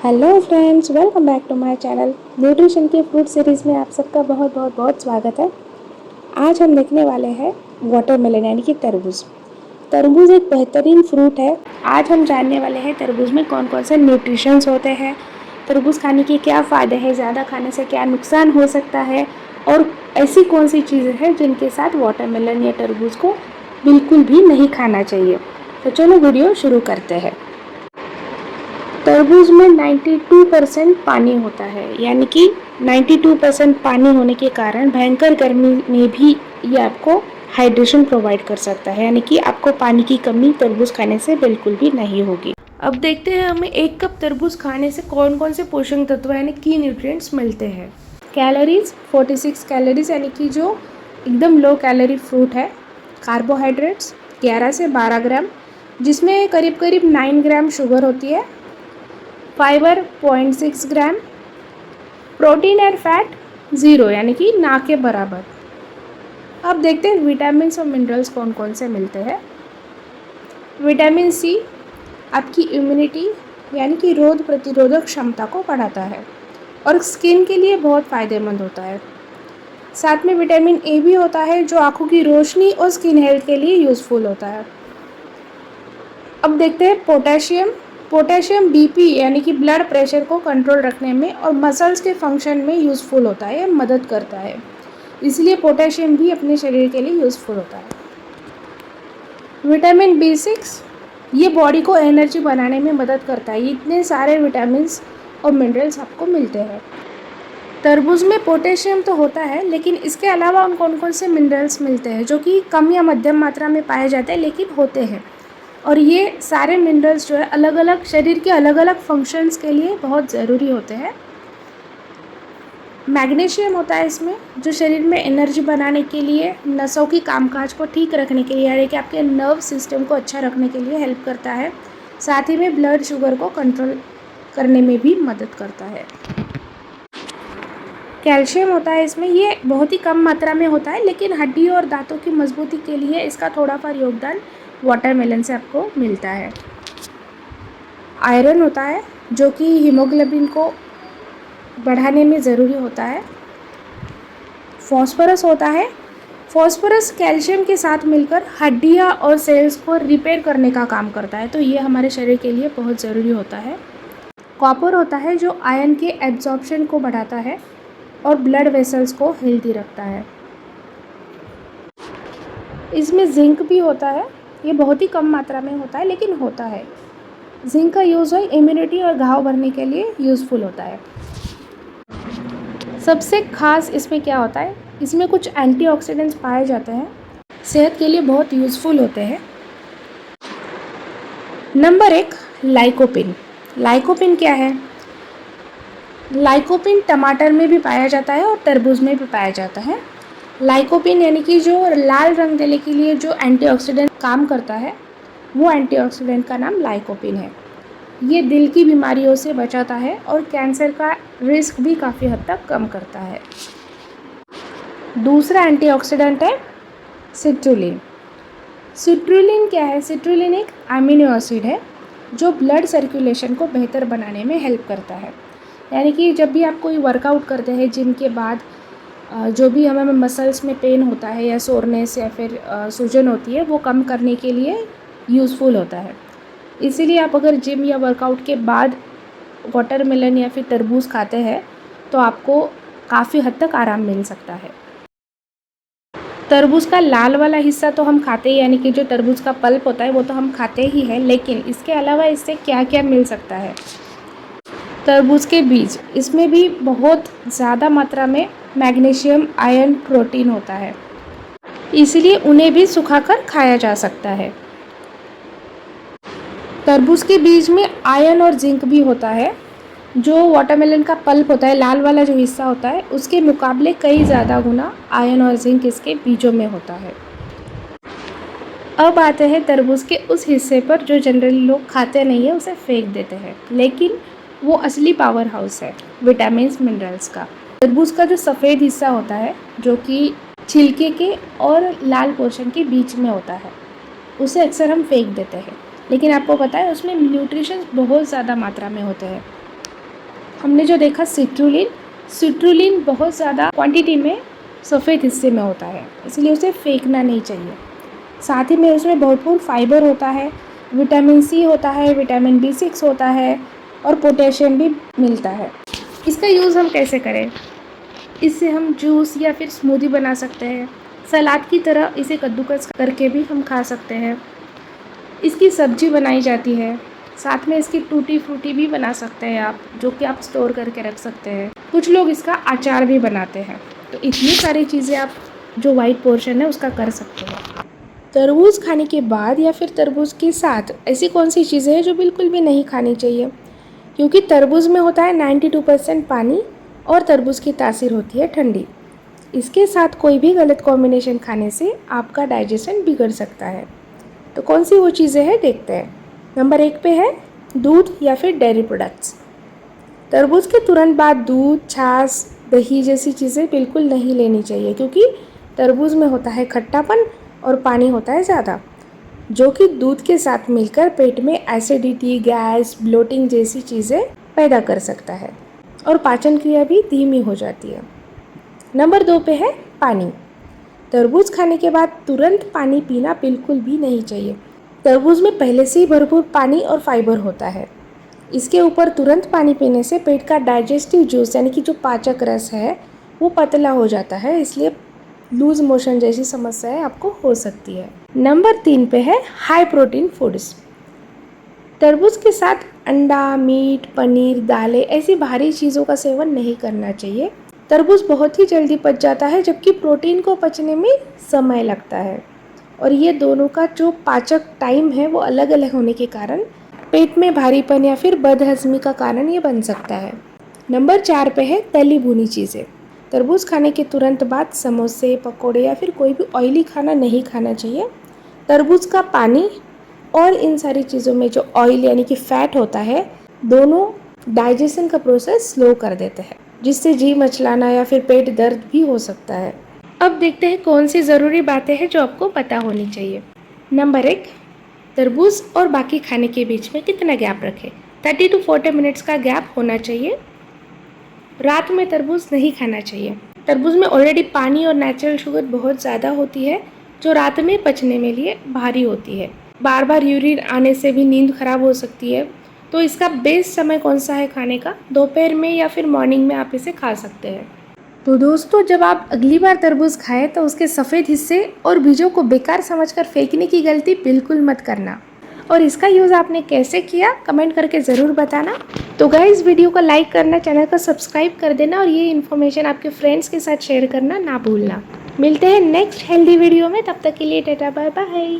Hello friends, welcome back to my channel. Nutrition की fruit series में आप सबका बहुत बहुत बहुत स्वागत है। आज हम देखने वाले हैं वाटरमेलन यानी कि तरबूज। तरबूज एक बेहतरीन फ्रूट है। आज हम जानने वाले हैं तरबूज में कौन कौन से न्यूट्रिशंस होते हैं, तरबूज खाने के क्या फ़ायदे हैं, ज़्यादा खाने से क्या नुकसान हो सकता है और ऐसी कौन सी चीज़ें हैं जिनके साथ वाटरमेलन या तरबूज को बिल्कुल भी नहीं खाना चाहिए। तो चलो वीडियो शुरू करते हैं। तरबूज में 92% पानी होता है, यानी कि 92% पानी होने के कारण भयंकर गर्मी में भी ये आपको हाइड्रेशन प्रोवाइड कर सकता है, यानी कि आपको पानी की कमी तरबूज खाने से बिल्कुल भी नहीं होगी। अब देखते हैं हमें एक कप तरबूज खाने से कौन कौन से पोषक तत्व यानी की न्यूट्रिएंट्स मिलते हैं। कैलोरीज 46 कैलोरीज, यानी कि जो एकदम लो कैलोरी फ्रूट है। कार्बोहाइड्रेट्स 11 से 12 ग्राम, जिसमें करीब करीब 9 ग्राम शुगर होती है। Fibre 0.6 gram, protein and fat 0, यानी कि ना के बराबर। अब देखते हैं विटामिन और मिनरल्स कौन कौन से मिलते हैं। विटामिन सी आपकी इम्यूनिटी यानी कि रोग प्रतिरोधक क्षमता को बढ़ाता है और स्किन के लिए बहुत फ़ायदेमंद होता है। साथ में विटामिन ए भी होता है जो आँखों की रोशनी और स्किन हेल्थ के लिए यूज़फुल होता है। अब देखते हैं पोटेशियम। पोटेशियम बीपी यानी कि ब्लड प्रेशर को कंट्रोल रखने में और मसल्स के फंक्शन में यूज़फुल होता है, मदद करता है। इसलिए पोटेशियम भी अपने शरीर के लिए यूज़फुल होता है। विटामिन B6 ये बॉडी को एनर्जी बनाने में मदद करता है। इतने सारे विटामिन्स और मिनरल्स आपको मिलते हैं। तरबूज में पोटेशियम तो होता है, लेकिन इसके अलावा उन कौन कौन से मिनरल्स मिलते हैं जो कि कम या मध्यम मात्रा में पाए जाते हैं लेकिन होते हैं। और ये सारे मिनरल्स जो है अलग अलग शरीर के अलग अलग फंक्शंस के लिए बहुत ज़रूरी होते हैं। मैग्नीशियम होता है इसमें, जो शरीर में एनर्जी बनाने के लिए, नसों की कामकाज को ठीक रखने के लिए, यानी कि आपके नर्व सिस्टम को अच्छा रखने के लिए हेल्प करता है। साथ ही में ब्लड शुगर को कंट्रोल करने में भी मदद करता है। कैल्शियम होता है इसमें, ये बहुत ही कम मात्रा में होता है, लेकिन हड्डी और दांतों की मजबूती के लिए इसका थोड़ा सा योगदान वाटरमेलन से आपको मिलता है। आयरन होता है जो कि हीमोग्लोबिन को बढ़ाने में ज़रूरी होता है। फॉस्फोरस होता है। फॉस्फोरस कैल्शियम के साथ मिलकर हड्डियाँ और सेल्स को रिपेयर करने का काम करता है, तो ये हमारे शरीर के लिए बहुत ज़रूरी होता है। कॉपर होता है जो आयरन के एब्जॉर्प्शन को बढ़ाता है और ब्लड वेसल्स को हेल्दी रखता है। इसमें जिंक भी होता है, ये बहुत ही कम मात्रा में होता है लेकिन होता है। जिंक का यूज़ है इम्यूनिटी और घाव भरने के लिए यूज़फुल होता है। सबसे खास इसमें क्या होता है, इसमें कुछ एंटीऑक्सीडेंट्स पाए जाते हैं, सेहत के लिए बहुत यूज़फुल होते हैं। Number 1, lycopene. लाइकोपिन क्या है? लाइकोपिन टमाटर में भी पाया जाता है और तरबूज में भी पाया जाता है। लाइकोपिन यानी कि जो लाल रंग देने के लिए जो एंटीऑक्सीडेंट काम करता है, वो एंटीऑक्सीडेंट का नाम लाइकोपिन है। ये दिल की बीमारियों से बचाता है और कैंसर का रिस्क भी काफ़ी हद तक कम करता है। दूसरा एंटीऑक्सीडेंट है सिट्रुलिन। सिट्रुलिन क्या है? सिट्रुलिन एक अमीनो एसिड है जो ब्लड सर्कुलेशन को बेहतर बनाने में हेल्प करता है। यानी कि जब भी आप कोई वर्कआउट करते हैं जिम के बाद, जो भी हमें मसल्स में पेन होता है या सोरनेस या फिर सूजन होती है, वो कम करने के लिए यूज़फुल होता है। इसीलिए आप अगर जिम या वर्कआउट के बाद वाटरमेलन या फिर तरबूज खाते हैं तो आपको काफ़ी हद तक आराम मिल सकता है। तरबूज का लाल वाला हिस्सा तो हम खाते ही, यानी कि जो तरबूज का पल्प होता है वो तो हम खाते ही हैं, लेकिन इसके अलावा इससे क्या क्या मिल सकता है? तरबूज के बीज, इसमें भी बहुत ज़्यादा मात्रा में मैग्नीशियम, आयरन, प्रोटीन होता है, इसलिए उन्हें भी सुखाकर खाया जा सकता है। तरबूज के बीज में आयरन और जिंक भी होता है। जो वाटरमेलन का पल्प होता है, लाल वाला जो हिस्सा होता है, उसके मुकाबले कई ज़्यादा गुना आयरन और जिंक इसके बीजों में होता है। अब आते हैं तरबूज के उस हिस्से पर जो जनरली लोग खाते नहीं है, उसे फेंक देते हैं, लेकिन वो असली पावर हाउस है विटामिन्स मिनरल्स का। तरबूज का जो सफ़ेद हिस्सा होता है, जो कि छिलके के और लाल पोर्शन के बीच में होता है, उसे अक्सर हम फेंक देते हैं, लेकिन आपको पता है उसमें न्यूट्रिशंस बहुत ज़्यादा मात्रा में होते हैं। हमने जो देखा सिट्रुलिन बहुत ज़्यादा क्वांटिटी में सफ़ेद हिस्से में होता है, इसलिए उसे फेंकना नहीं चाहिए। साथ ही में उसमें भरपूर फाइबर होता है, विटामिन सी होता है, विटामिन B6 होता है और पोटेशियम भी मिलता है। इसका यूज़ हम कैसे करें? इससे हम जूस या फिर स्मूदी बना सकते हैं। सलाद की तरह इसे कद्दूकस करके भी हम खा सकते हैं। इसकी सब्जी बनाई जाती है। साथ में इसकी टूटी फ्रूटी भी बना सकते हैं आप, जो कि आप स्टोर करके रख सकते हैं। कुछ लोग इसका अचार भी बनाते हैं। तो इतनी सारी चीज़ें आप जो वाइट पोर्शन है उसका कर सकते हैं। तरबूज खाने के बाद या फिर तरबूज के साथ ऐसी कौन सी चीज़ें हैं जो बिल्कुल भी नहीं खानी चाहिए? क्योंकि तरबूज में होता है 92% पानी और तरबूज की तासीर होती है ठंडी। इसके साथ कोई भी गलत कॉम्बिनेशन खाने से आपका डाइजेशन बिगड़ सकता है। तो कौन सी वो चीज़ें हैं देखते हैं। नंबर 1 पे है दूध या फिर डेयरी प्रोडक्ट्स। तरबूज के तुरंत बाद दूध, छाछ, दही जैसी चीज़ें बिल्कुल नहीं लेनी चाहिए, क्योंकि तरबूज में होता है खट्टापन और पानी होता है ज़्यादा, जो कि दूध के साथ मिलकर पेट में एसिडिटी, गैस, ब्लोटिंग जैसी चीज़ें पैदा कर सकता है और पाचन क्रिया भी धीमी हो जाती है। नंबर 2 पे है पानी। तरबूज खाने के बाद तुरंत पानी पीना बिल्कुल भी नहीं चाहिए। तरबूज में पहले से ही भरपूर पानी और फाइबर होता है। इसके ऊपर तुरंत पानी पीने से पेट का डाइजेस्टिव जूस यानी कि जो पाचक रस है वो पतला हो जाता है, इसलिए लूज मोशन जैसी समस्याएं आपको हो सकती है। नंबर 3 पे है हाई प्रोटीन फूड्स। तरबूज के साथ अंडा, मीट, पनीर, दालें ऐसी भारी चीज़ों का सेवन नहीं करना चाहिए। तरबूज बहुत ही जल्दी पच जाता है, जबकि प्रोटीन को पचने में समय लगता है और ये दोनों का जो पाचक टाइम है वो अलग अलग होने के कारण पेट में भारीपन या फिर बदहजमी का कारण ये बन सकता है। नंबर 4 पे है तली भुनी चीज़ें। तरबूज खाने के तुरंत बाद समोसे, पकोड़े या फिर कोई भी ऑयली खाना नहीं खाना चाहिए। तरबूज का पानी और इन सारी चीज़ों में जो ऑयल यानी कि फैट होता है, दोनों डाइजेशन का प्रोसेस स्लो कर देते हैं, जिससे जी मचलाना या फिर पेट दर्द भी हो सकता है। अब देखते हैं कौन सी ज़रूरी बातें हैं जो आपको पता होनी चाहिए। नंबर 1, तरबूज और बाकी खाने के बीच में कितना गैप रखें? 30 to 40 मिनट्स का गैप होना चाहिए। रात में तरबूज नहीं खाना चाहिए। तरबूज में ऑलरेडी पानी और नेचुरल शुगर बहुत ज़्यादा होती है, जो रात में पचने में लिए भारी होती है। बार बार यूरिन आने से भी नींद खराब हो सकती है। तो इसका बेस्ट समय कौन सा है खाने का? दोपहर में या फिर मॉर्निंग में आप इसे खा सकते हैं। तो दोस्तों, जब आप अगली बार तरबूज खाएं तो उसके सफ़ेद हिस्से और बीजों को बेकार समझकर फेंकने की गलती बिल्कुल मत करना। और इसका यूज़ आपने कैसे किया कमेंट करके ज़रूर बताना। तो गाइस, वीडियो को लाइक करना, चैनल को सब्सक्राइब कर देना और ये इन्फॉर्मेशन आपके फ्रेंड्स के साथ शेयर करना ना भूलना। मिलते हैं नेक्स्ट हेल्दी वीडियो में, तब तक के लिए टाटा बाय बाय।